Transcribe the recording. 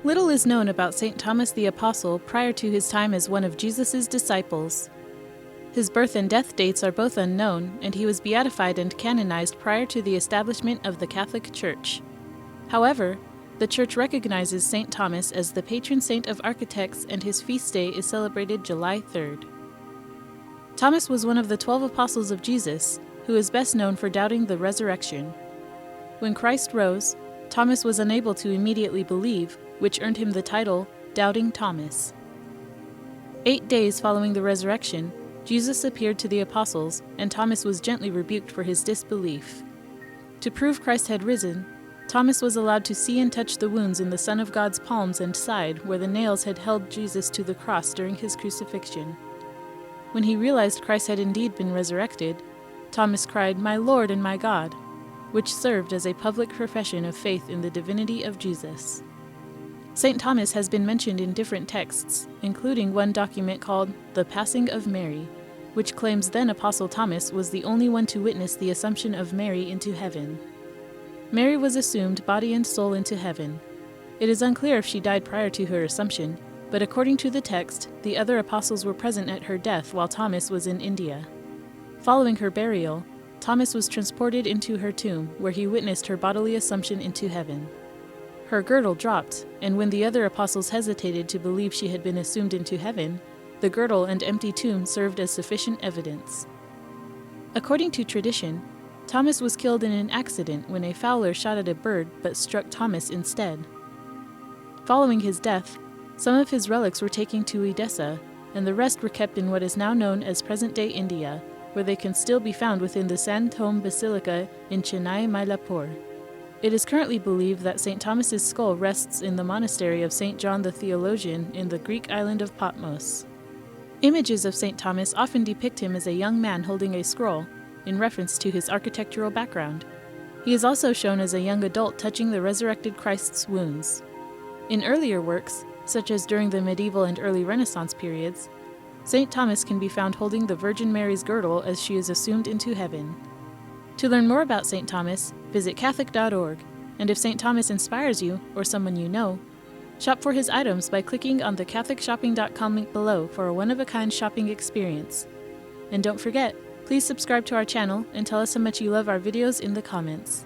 Little is known about St. Thomas the Apostle prior to his time as one of Jesus' disciples. His birth and death dates are both unknown, and he was beatified and canonized prior to the establishment of the Catholic Church. However, the Church recognizes St. Thomas as the patron saint of architects, and his feast day is celebrated July 3rd. Thomas was one of the 12 apostles of Jesus, who is best known for doubting the resurrection. When Christ rose, Thomas was unable to immediately believe, which earned him the title Doubting Thomas. 8 days following the resurrection, Jesus appeared to the apostles, and Thomas was gently rebuked for his disbelief. To prove Christ had risen, Thomas was allowed to see and touch the wounds in the Son of God's palms and side where the nails had held Jesus to the cross during his crucifixion. When he realized Christ had indeed been resurrected, Thomas cried, "My Lord and my God," which served as a public profession of faith in the divinity of Jesus. St. Thomas has been mentioned in different texts, including one document called The Passing of Mary, which claims then Apostle Thomas was the only one to witness the Assumption of Mary into heaven. Mary was assumed body and soul into heaven. It is unclear if she died prior to her Assumption, but according to the text, the other apostles were present at her death while Thomas was in India. Following her burial, Thomas was transported into her tomb, where he witnessed her bodily assumption into heaven. Her girdle dropped, and when the other apostles hesitated to believe she had been assumed into heaven, the girdle and empty tomb served as sufficient evidence. According to tradition, Thomas was killed in an accident when a fowler shot at a bird but struck Thomas instead. Following his death, some of his relics were taken to Edessa, and the rest were kept in what is now known as present-day India, where they can still be found within the San Thome Basilica in Chennai, Mylapore. It is currently believed that St. Thomas's skull rests in the monastery of St. John the Theologian in the Greek island of Patmos. Images of St. Thomas often depict him as a young man holding a scroll, in reference to his architectural background. He is also shown as a young adult touching the resurrected Christ's wounds. In earlier works, such as during the medieval and early Renaissance periods, St. Thomas can be found holding the Virgin Mary's girdle as she is assumed into heaven. To learn more about St. Thomas, visit Catholic.org, and if St. Thomas inspires you, or someone you know, shop for his items by clicking on the CatholicShopping.com link below for a one-of-a-kind shopping experience. And don't forget, please subscribe to our channel and tell us how much you love our videos in the comments.